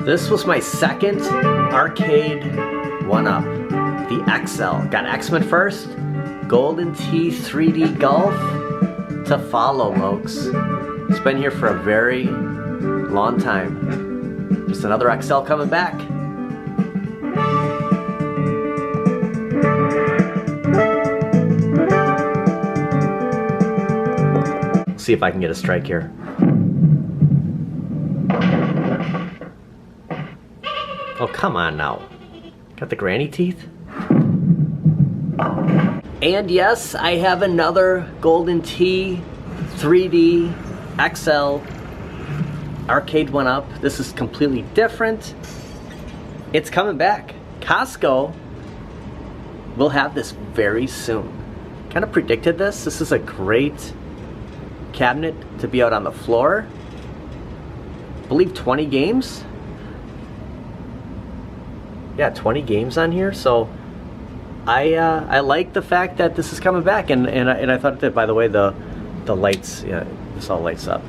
This was my second arcade one-up, the XL. Got X-Men first, Golden Tee 3D Golf to follow, folks. It's been here for a very long time. Just another XL coming back. See if I can get a strike here. Oh, come on now. Got the granny teeth? And yes, I have another Golden Tee 3D XL arcade one up. This is completely different. It's coming back. Costco will have this very soon. Kind of predicted this. This is a great cabinet to be out on the floor. I believe 20 games. Yeah, 20 games on here. So I like the fact that this is coming back, and I thought that, by the way, the lights, yeah, this all lights up.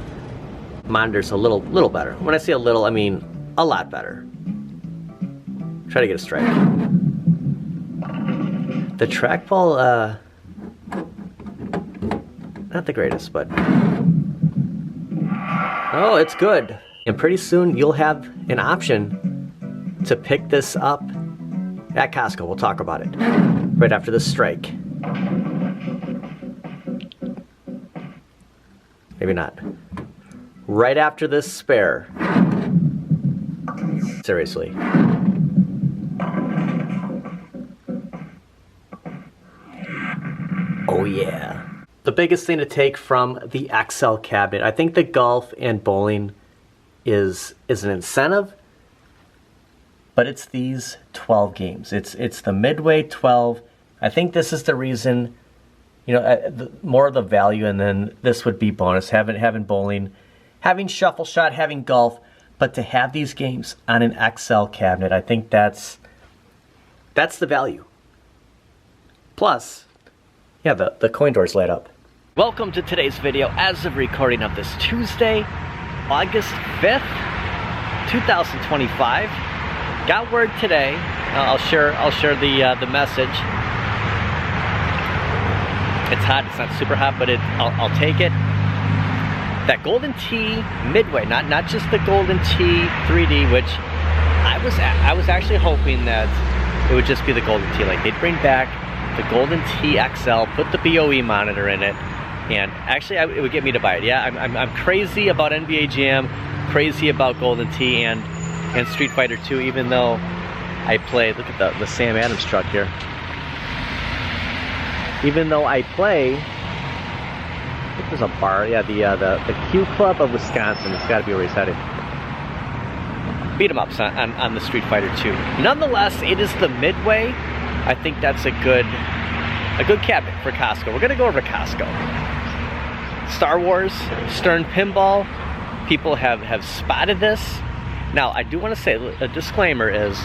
Monitor's a little better. When I say a little, I mean a lot better. Try to get a strike. The trackball, not the greatest, but oh, it's good. And pretty soon you'll have an option to pick this up at Costco. We'll talk about it right after this strike. Maybe not. Right after this spare. Seriously. Oh yeah. The biggest thing to take from the XL cabinet, I think the golf and bowling is an incentive, but it's these 12 games. It's the Midway 12. I think this is the reason, you know, more of the value, and then this would be bonus, having bowling, having shuffle shot, having golf, but to have these games on an XL cabinet, I think that's the value. Plus, yeah, the coin doors light up. Welcome to today's video as of recording of this Tuesday, August 5th, 2025. Got word today. I'll share the message. It's hot. It's not super hot, but I'll take it. That Golden Tee Midway, not just the Golden Tee 3D, which I was actually hoping that it would just be the Golden Tee. Like, they'd bring back the Golden Tee XL, put the BOE monitor in it, and actually it would get me to buy it. Yeah, I'm crazy about NBA Jam, crazy about Golden Tee and Street Fighter 2, even though I play, look at the Sam Adams truck here. Even though I play, I think there's a bar, yeah, the Q Club of Wisconsin, it's gotta be where he's headed. Beat 'em ups on the Street Fighter 2. Nonetheless, it is the Midway. I think that's a good cabinet for Costco. We're gonna go over to Costco. Star Wars, Stern Pinball, people have spotted this. Now, I do want to say, a disclaimer is,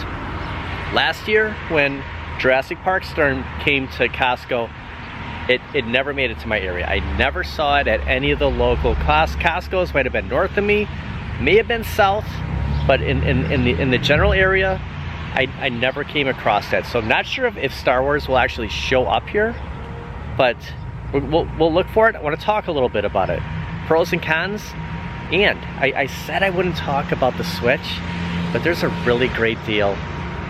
last year when Jurassic Park Stern came to Costco, it never made it to my area. I never saw it at any of the local Costco's. Might have been north of me, may have been south, but in the general area, I never came across that. So I'm not sure if Star Wars will actually show up here, but we'll look for it. I want to talk a little bit about it. Pros and cons. And I said I wouldn't talk about the Switch, but there's a really great deal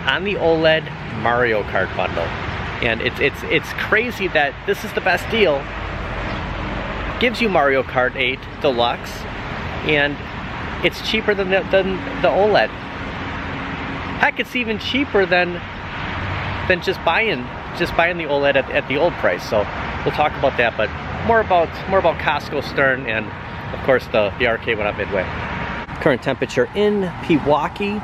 on the OLED Mario Kart bundle. And it's crazy that this is the best deal. Gives you Mario Kart 8 Deluxe, and it's cheaper than the OLED. Heck, it's even cheaper than just buying the OLED at the old price. So we'll talk about that, but more about Costco Stern and, of course, the arcade went up Midway. Current temperature in Pewaukee,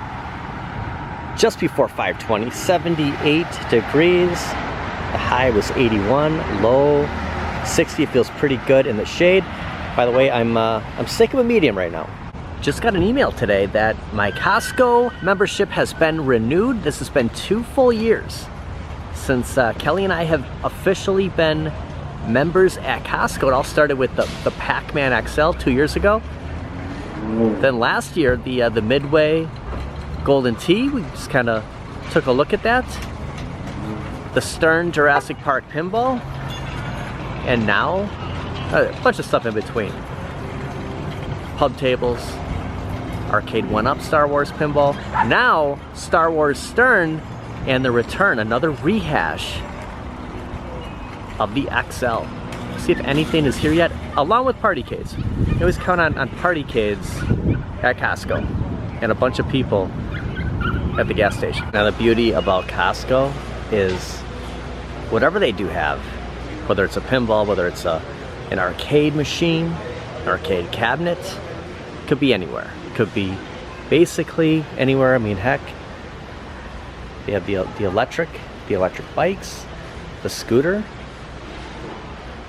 just before 5:20, 78 degrees. The high was 81, low 60. It feels pretty good in the shade. By the way, I'm sick of a medium right now. Just got an email today that my Costco membership has been renewed. This has been 2 full years since Kelly and I have officially been members at Costco. It all started with the Pac-Man XL 2 years ago. Then last year, the Midway Golden Tee, we just kind of took a look at that. The Stern Jurassic Park Pinball. And now, a bunch of stuff in between. Pub tables, Arcade 1-Up Star Wars Pinball. Now, Star Wars Stern and the return, another rehash of the XL. See if anything is here yet, along with Partycades. You always count on Partycades at Costco and a bunch of people at the gas station. Now the beauty about Costco is whatever they do have, whether it's a pinball, whether it's an arcade machine, an arcade cabinet, could be anywhere. Could be basically anywhere. I mean, heck, they have the electric bikes, the scooter.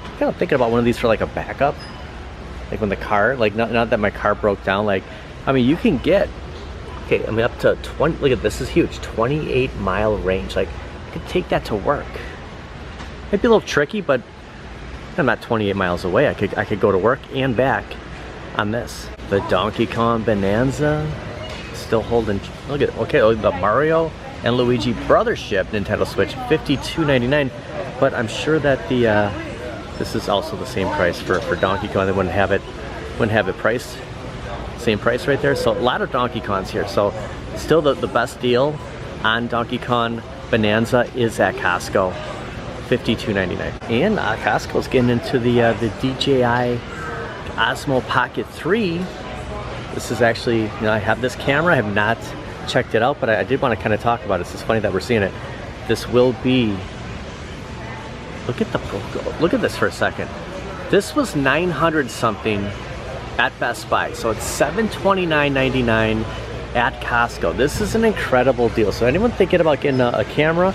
I'm kind of thinking about one of these for like a backup, like when the car, like not that my car broke down. Like, I mean, you can get, okay, I mean up to 20. Look at this, is huge, 28-mile range. Like, I could take that to work. Might be a little tricky, but I'm not 28 miles away. I could go to work and back on this. The Donkey Kong Bonanza, still holding. Look at, okay, the Mario and Luigi Brothers ship Nintendo Switch, $52.99. But I'm sure that the this is also the same price for Donkey Kong. They wouldn't have it priced same price right there. So a lot of Donkey Kongs here. So still the best deal on Donkey Kong Bonanza is at Costco, $52.99. And Costco's getting into the DJI Osmo Pocket 3. This is actually, you know, I have this camera. I have not checked it out, but I did want to kind of talk about it. It's just funny that we're seeing it. This will be, look at this for a second. This was 900 something at Best Buy, so it's $729.99 at Costco. This is an incredible deal. So anyone thinking about getting a camera,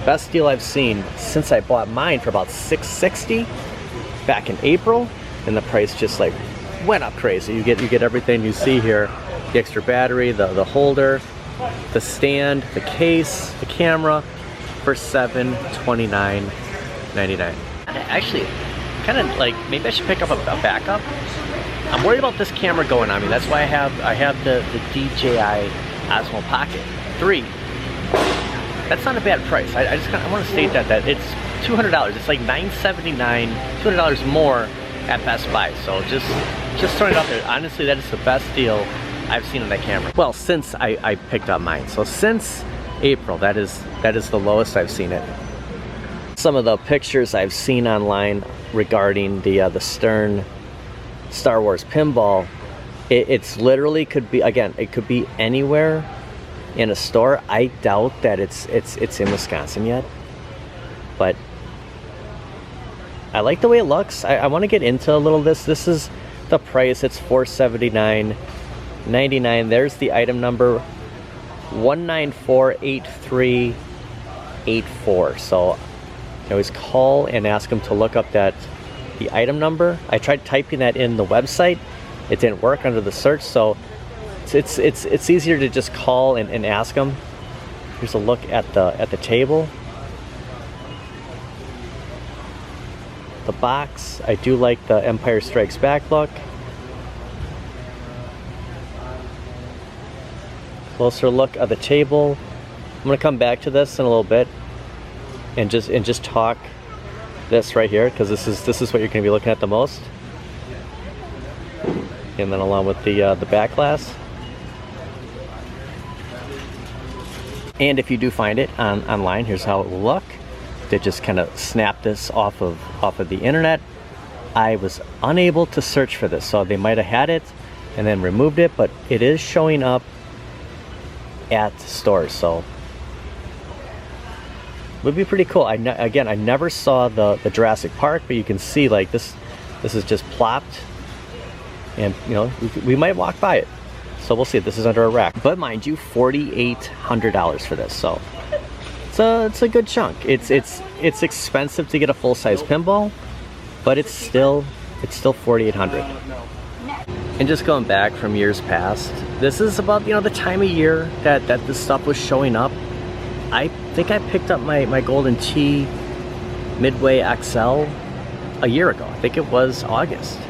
best deal I've seen since I bought mine for about $660 back in April, and the price just like went up crazy. You get everything you see here: the extra battery, the holder, the stand, the case, the camera, for $729.99. Actually, kind of like maybe I should pick up a backup. I'm worried about this camera going on me. That's why I have the DJI Osmo Pocket 3. That's not a bad price. I want to state that it's $200. It's like $979, $200 more at Best Buy. So just throwing it out there. Honestly, that is the best deal I've seen on that camera. Well, since I picked up mine. So since April, that is the lowest I've seen it. Some of the pictures I've seen online regarding the Stern Star Wars Pinball, it's literally could be, again, it could be anywhere in a store. I doubt that it's in Wisconsin yet, but I like the way it looks. I want to get into a little of this. This is the price. It's $479.99. There's the item number, 1948384. So I always call and ask them to look up the item number. I tried typing that in the website. It didn't work under the search, so it's easier to just call and ask them. Here's a look at the table. The box, I do like the Empire Strikes Back look. Closer look at the table. I'm gonna come back to this in a little bit and just talk this right here, because this is what you're gonna be looking at the most. And then along with the back glass. And if you do find it online, here's how it will look. They just kind of snap this off of the internet. I was unable to search for this, so they might have had it and then removed it, but it is showing up at stores, so it would be pretty cool. Again, I never saw the Jurassic Park, but you can see like this is just plopped, and you know, we might walk by it, so we'll see. This is under a rack, but mind you, $4,800 for this, so it's a good chunk. It's expensive to get a full-size pinball, but it's still $4,800. And just going back from years past, this is about, you know, the time of year that this stuff was showing up. I think I picked up my Golden Tee Midway XL a year ago. I think it was August,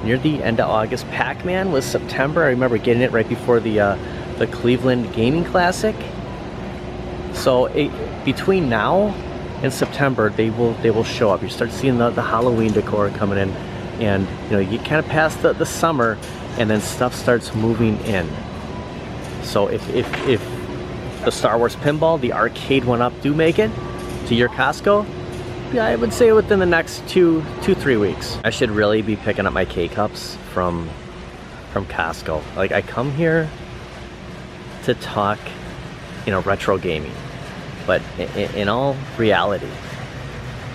near the end of August. Pac-Man was September. I remember getting it right before the the Cleveland Gaming Classic. So between now and September, they will show up. You start seeing the Halloween decor coming in, and you know, you kind of pass the summer, and then stuff starts moving in. So if the Star Wars pinball, the arcade one up, do make it to your Costco, yeah, I would say within the next 2-3 weeks. I should really be picking up my K-Cups from Costco. Like, I come here to talk, you know, retro gaming, but in all reality,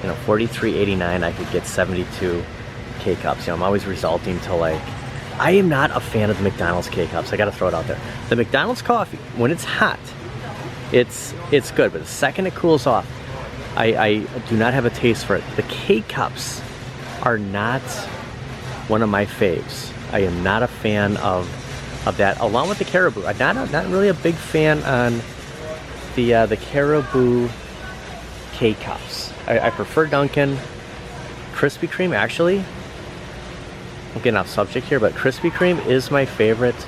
you know, $43.89, I could get 72 K-Cups. You know, I'm always resulting to, like, I am not a fan of the McDonald's K-Cups. I gotta throw it out there. The McDonald's coffee, when it's hot, it's good, but the second it cools off, I do not have a taste for it. The K-Cups are not one of my faves. I am not a fan of that, along with the Caribou. I'm not really a big fan on the Caribou K-Cups. I prefer Dunkin'. Krispy Kreme, actually, I'm getting off subject here, but Krispy Kreme is my favorite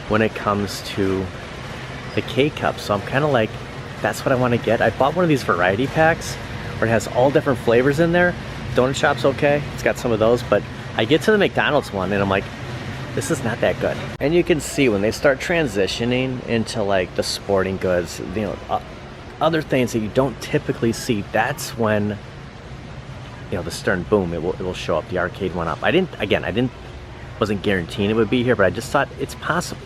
when it comes to the K-Cups. So I'm kind of like, that's what I want to get. I bought one of these variety packs where it has all different flavors in there. Donut Shop's okay, it's got some of those, but I get to the McDonald's one and I'm like, this is not that good. And you can see when they start transitioning into like the sporting goods, you know, other things that you don't typically see, that's when, you know, the Stern boom, it will show up. The arcade one up. Wasn't guaranteeing it would be here, but I just thought it's possible.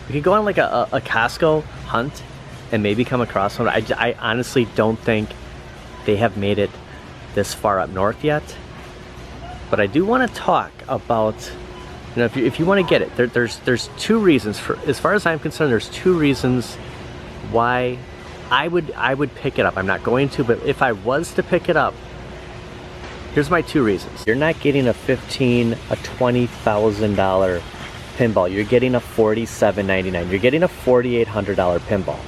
We could go on like a Costco hunt and maybe come across one. I honestly don't think they have made it this far up north yet. But I do want to talk about, you know, if you want to get it, there's two reasons. For as far as I'm concerned, there's two reasons why I would pick it up. I'm not going to, but if I was to pick it up, here's my two reasons. You're not getting a $15,000, a $20,000 pinball. You're getting a $47.99. You're getting a $4,800 pinball.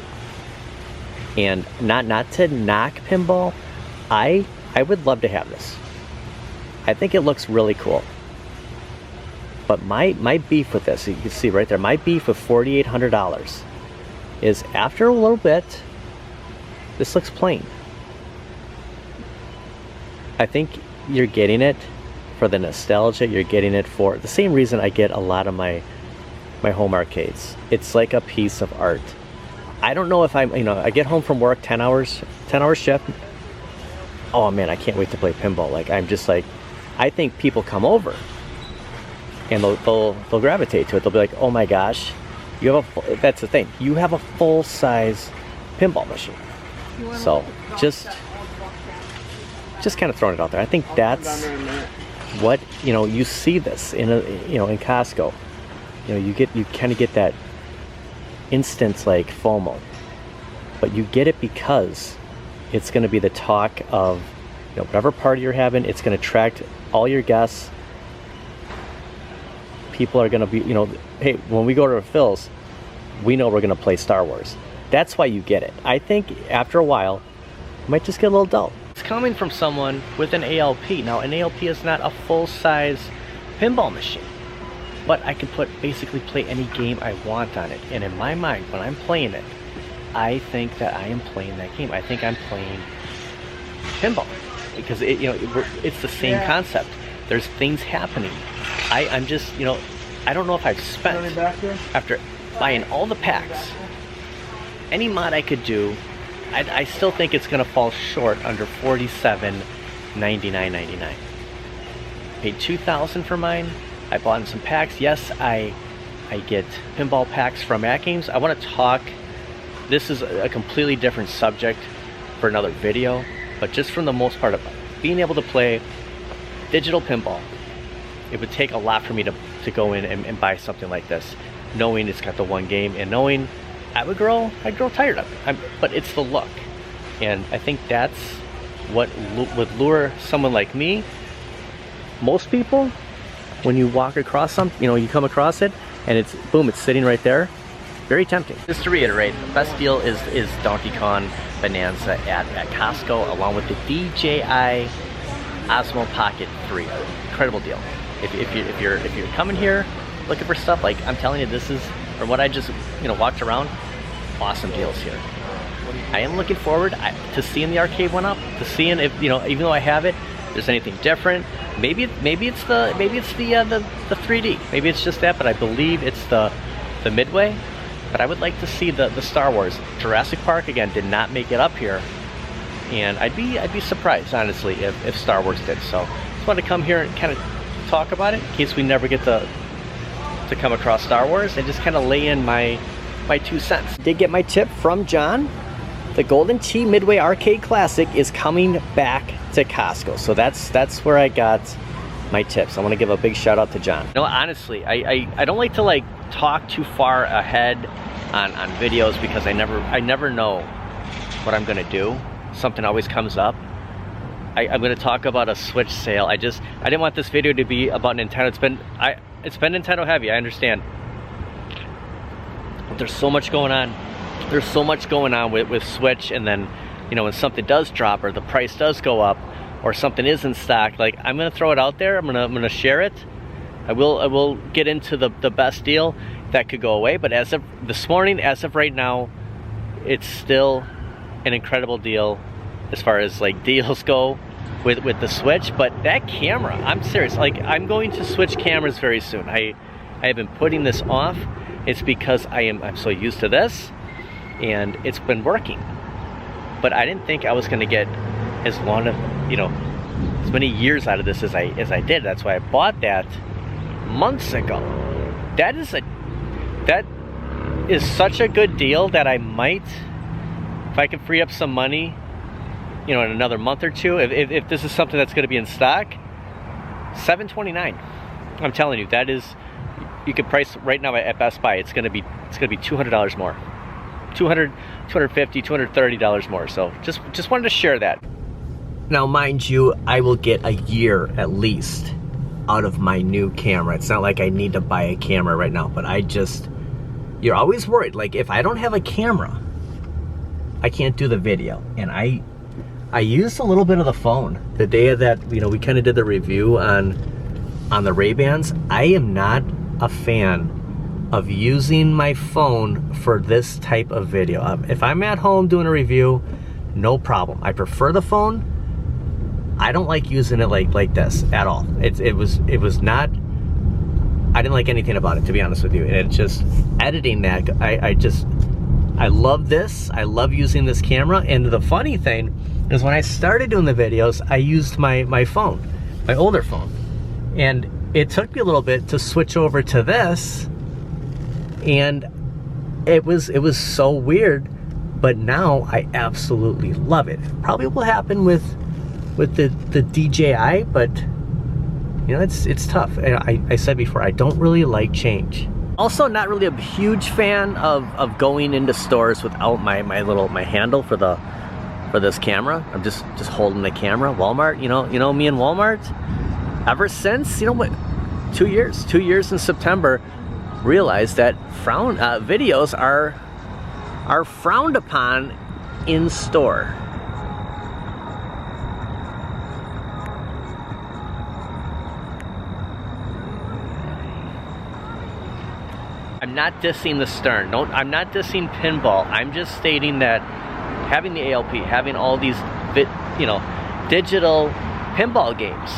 And not to knock pinball, I would love to have this. I think it looks really cool. But my beef with this, you can see right there, my beef with $4,800 is after a little bit, this looks plain. I think you're getting it for the nostalgia. You're getting it for the same reason I get a lot of my home arcades. It's like a piece of art. I don't know if I'm, you know, I get home from work, 10 hour shift. Oh man, I can't wait to play pinball. Like, I'm just like, I think people come over and they'll gravitate to it. They'll be like, oh my gosh, you have that's the thing. You have a full-size pinball machine. So just kind of throwing it out there. I think that's what, you know, you see this in in Costco. You know, you kind of get that instant like FOMO, but you get it because it's going to be the talk of, you know, whatever party you're having. It's going to attract all your guests. People are going to be, you know, hey, when we go to Phil's, we know we're going to play Star Wars. That's why you get it. I think after a while, it might just get a little dull. It's coming from someone with an ALP. Now, an ALP is not a full-size pinball machine, but I can basically play any game I want on it. And in my mind, when I'm playing it, I think that I am playing that game. I think I'm playing pinball because it's the same concept. There's things happening. I'm just, you know, I don't know if I've spent, after buying all the packs, any mod I could do, I still think it's going to fall short under $47.99.99. Paid $2,000 for mine. I bought in some packs. Yes, I get pinball packs from At Games. I want to talk. This is a completely different subject for another video, but just from the most part of being able to play digital pinball, it would take a lot for me to go in and buy something like this, knowing it's got the one game and knowing I'd grow tired of it. But it's the look, and I think that's what would lure someone like me. Most people, when you walk across you come across it and it's boom, it's sitting right there. Very tempting. Just to reiterate, the best deal is Donkey Kong Bonanza at Costco, along with the DJI Osmo Pocket 3. Incredible deal. If you're coming here looking for stuff, like I'm telling you, this is from what I just, you know, walked around, awesome deals here. I am looking forward to seeing the arcade one up, to seeing if, you know, even though I have it, if there's anything different. Maybe it's the 3D. Maybe it's just that, but I believe it's the Midway. But I would like to see the Star Wars. Jurassic Park again did not make it up here, and I'd be surprised honestly if Star Wars did. So just wanted to come here and kind of talk about it in case we never get to come across Star Wars, and just kind of lay in my 2 cents. Did get my tip from John. The Golden Tee Midway Arcade Classic is coming back to Costco. So that's where I got my tips. I want to give a big shout out to John. No, honestly, I don't like to like talk too far ahead on videos, because I never know what I'm gonna do. Something always comes up. I'm gonna talk about a Switch sale. I didn't want this video to be about Nintendo. It's been Nintendo heavy, I understand. But there's so much going on. There's so much going on with Switch, and then, you know, when something does drop or the price does go up or something is in stock, like, I'm gonna throw it out there. I'm gonna share it. I will get into the best deal that could go away, but as of this morning, as of right now, it's still an incredible deal as far as like deals go with the Switch. But that camera, I'm serious, like, I'm going to switch cameras very soon. I have been putting this off. It's because I'm so used to this, and it's been working. But I didn't think I was gonna get as long of, you know, as many years out of this as I did. That's why I bought that months ago. That is such a good deal that I might, if I can free up some money, you know, in another month or two, if this is something that's going to be in stock, $729. I'm telling you, that is, you could price right now at Best Buy. It's going to be $200 more, $200, $250, $230 more. So just wanted to share that. Now, mind you, I will get a year at least out of my new camera. It's not like I need to buy a camera right now, but you're always worried, like, if I don't have a camera, I can't do the video. And I used a little bit of the phone the day that, you know, we kind of did the review on the Ray-Bans. I am not a fan of using my phone for this type of video. If I'm at home doing a review, no problem. I prefer the phone. I don't like using it like this at all. It was not, I didn't like anything about it, to be honest with you. And it's just editing that, I love this. I love using this camera. And the funny thing is, when I started doing the videos, I used my phone, my older phone. And it took me a little bit to switch over to this, and it was so weird, but now I absolutely love it. Probably will happen with the DJI, but you know, it's tough. I said before, I don't really like change. Also, not really a huge fan of going into stores without my handle for this camera. I'm just holding the camera. Walmart, you know me and Walmart. Ever since, you know what, 2 years in September, realized that videos are frowned upon in store. I'm not dissing the Stern. No, I'm not dissing pinball. I'm just stating that having the ALP, having all these digital pinball games,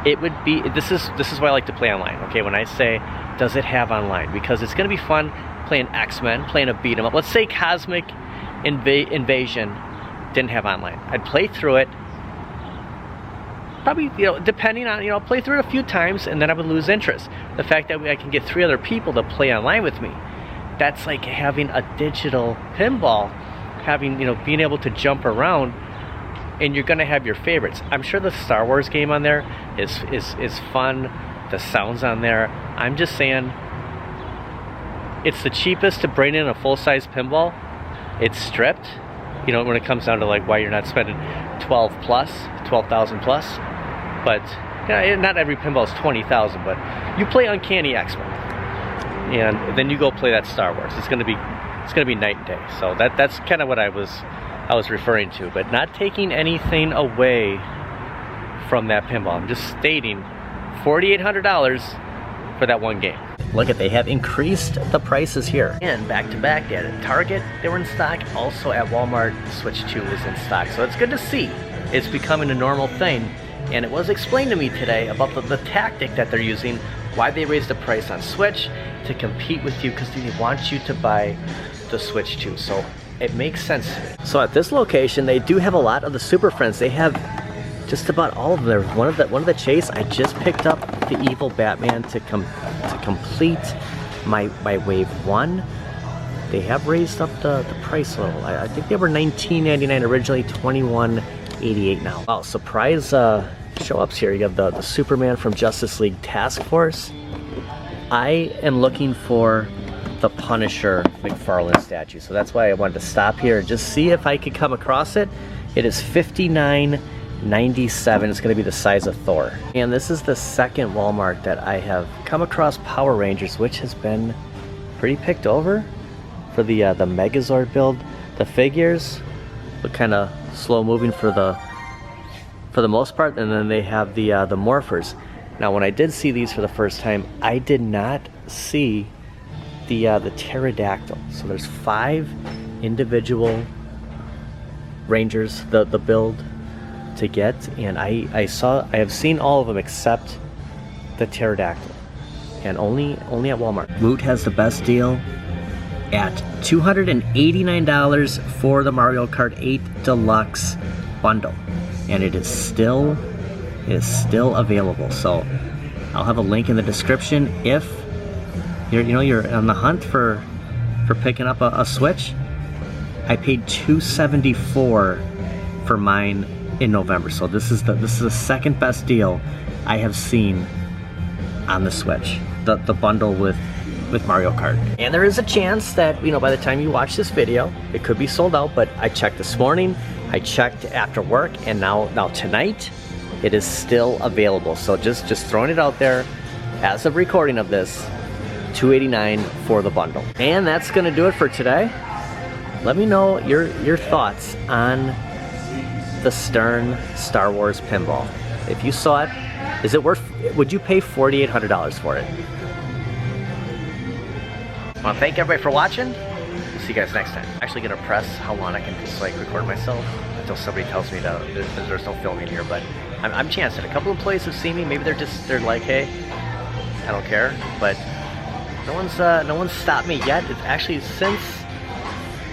it would be, this is why I like to play online. Okay, when I say, does it have online? Because it's gonna be fun playing X-Men, playing a beat 'em up. Let's say Cosmic Invasion didn't have online. I'd play through it, probably, depending on, play through it a few times, and then I would lose interest. The fact that I can get 3 other people to play online with me, that's like having a digital pinball, being able to jump around, and you're gonna have your favorites. I'm sure the Star Wars game on there is fun. The sounds on there. I'm just saying, it's the cheapest to bring in a full-size pinball. It's stripped, when it comes down to like why you're not spending 12,000 plus. But not every pinball is 20,000, but you play Uncanny X-Men, and then you go play that Star Wars. It's gonna be night and day. So that's kind of what I was referring to, but not taking anything away from that pinball. I'm just stating $4,800 for that one game. Look at, they have increased the prices here. And back to back at Target, they were in stock. Also at Walmart, Switch 2 is in stock. So it's good to see. It's becoming a normal thing. And it was explained to me today about the tactic that they're using, why they raised the price on Switch to compete with you, because they want you to buy the Switch 2. So it makes sense to me. So at this location, they do have a lot of the Super Friends. They have just about all of them. There's one of the chase. I just picked up the Evil Batman to complete my wave 1. They have raised up the price a little. I think they were $19.99 originally, $21.88 now. Wow, surprise show ups here. You have the Superman from Justice League Task Force. I am looking for the Punisher McFarlane statue, so that's why I wanted to stop here and just see if I could come across it. It is $59.97. It's going to be the size of Thor. And this is the second Walmart that I have come across Power Rangers, which has been pretty picked over for the Megazord build. The figures look kind of slow moving for the most part, and then they have the morphers. Now, when I did see these for the first time, I did not see the pterodactyl. So there's 5 individual Rangers, the build to get, and I have seen all of them except the pterodactyl, and only at Walmart. Woot has the best deal at $289 for the Mario Kart 8 Deluxe bundle, and it is still available. So I'll have a link in the description if you're on the hunt for picking up a Switch. I paid $274 for mine in November, so this is the second best deal I have seen on the Switch, the bundle with Mario Kart. And there is a chance that, by the time you watch this video, it could be sold out, but I checked this morning, I checked after work, and now tonight it is still available. So just throwing it out there as of recording of this, $289 for the bundle. And that's gonna do it for today. Let me know your thoughts on the Stern Star Wars pinball. If you saw it, would you pay $4,800 for it? I want to thank everybody for watching. We'll see you guys next time. I'm actually gonna press how long I can just record myself until somebody tells me that there's no filming here, but I'm chancing. A couple of employees have seen me. Maybe they're like, hey, I don't care, but no one's stopped me yet. It's actually since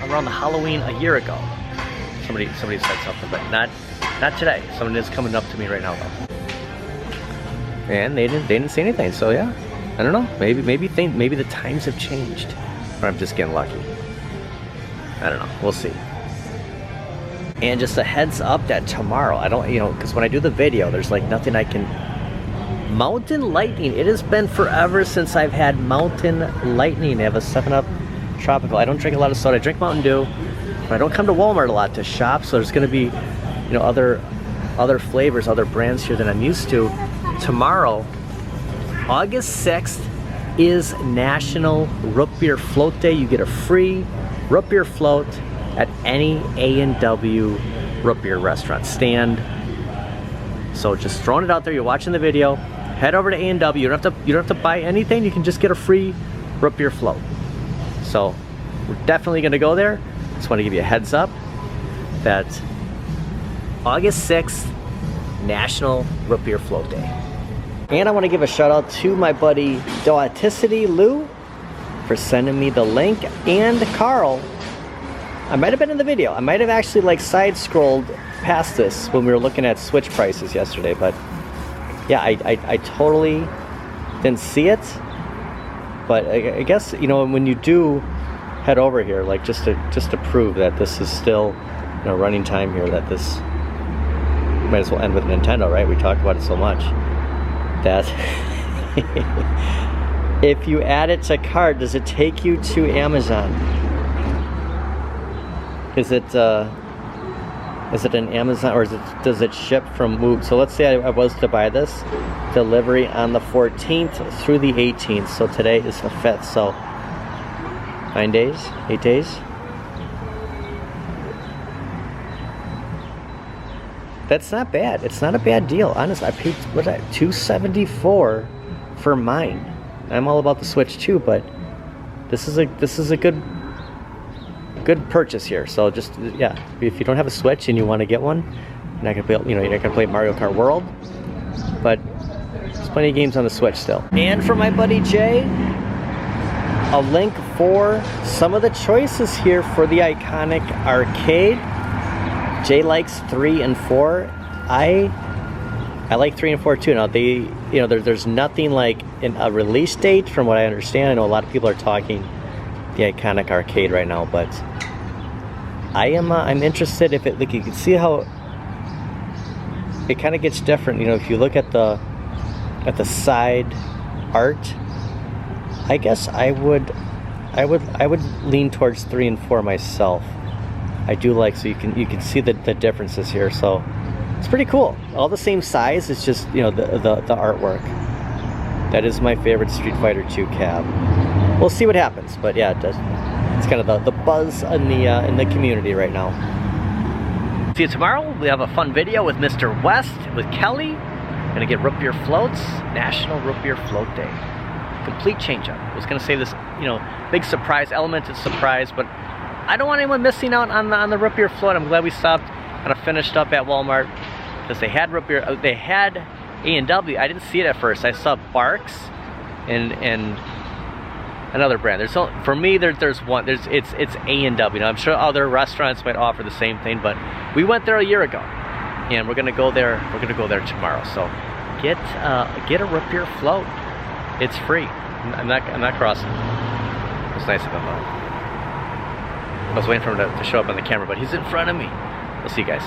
around the Halloween a year ago. Somebody said something, but not today. Someone is coming up to me right now though, and they didn't say anything. So yeah, I don't know. Maybe the times have changed, or I'm just getting lucky. I don't know. We'll see. And just a heads up that tomorrow, I don't, because when I do the video, there's nothing I can. Mountain Lightning. It has been forever since I've had Mountain Lightning. I have a 7-Up Tropical. I don't drink a lot of soda. I drink Mountain Dew. But I don't come to Walmart a lot to shop, so there's going to be, other flavors, other brands here that I'm used to. Tomorrow, August 6th, is National Root Beer Float Day. You get a free root beer float at any A&W root beer restaurant stand. So just throwing it out there. You're watching the video. Head over to A&W. You don't have to buy anything. You can just get a free root beer float. So we're definitely going to go there. Just want to give you a heads up that August 6th, National Root Beer Float Day. And I want to give a shout out to my buddy Doaticity Lou for sending me the link, and Carl. I might have been in the video. I might have actually side scrolled past this when we were looking at Switch prices yesterday, but yeah, I totally didn't see it. But I guess when you do head over here, just to prove that this is still running time here, that this might as well end with Nintendo, right? We talk about it so much that if you add it to cart, does it take you to Amazon? Is it an Amazon, or does it ship from Woot? So let's say I was to buy this, delivery on the 14th through the 18th. So today is the 5th. So 9 days, 8 days. That's not bad. It's not a bad deal, honestly. I paid $274 for mine. I'm all about the Switch too, but this is a good purchase here. So just, yeah, if you don't have a Switch and you want to get one, you're not gonna play, you're not gonna play Mario Kart World, but there's plenty of games on the Switch still. And for my buddy Jay, a link for some of the choices here for the iconic arcade. Jay likes 3 and 4. I like 3 and 4 too. Now there's nothing like a release date from what I understand. I know a lot of people are talking the iconic arcade right now, but I'm interested if it, like, you can see how it kind of gets different. If you look at the side art, I guess I would lean towards 3 and 4 myself. I do like, so you can see the differences here. So it's pretty cool. All the same size. It's just the artwork. That is my favorite Street Fighter 2 cab. We'll see what happens, but yeah, it's kind of the buzz in the community right now. See you tomorrow. We have a fun video with Mr. West, with Kelly. Gonna get root beer floats. National Root Beer Float Day. Complete change-up. I was gonna say this, big surprise element of surprise, but I don't want anyone missing out on the root beer float. I'm glad we stopped and finished up at Walmart because they had root beer. They had A&W. I didn't see it at first. I saw Barks and another brand. For me, there's one. It's A&W. Now, I'm sure other restaurants might offer the same thing, but we went there a year ago, and we're gonna go there. We're gonna go there tomorrow. So get a root beer float. It's free. I'm not crossing. It's nice of him. I was waiting for him to show up on the camera, but he's in front of me. We'll see you guys.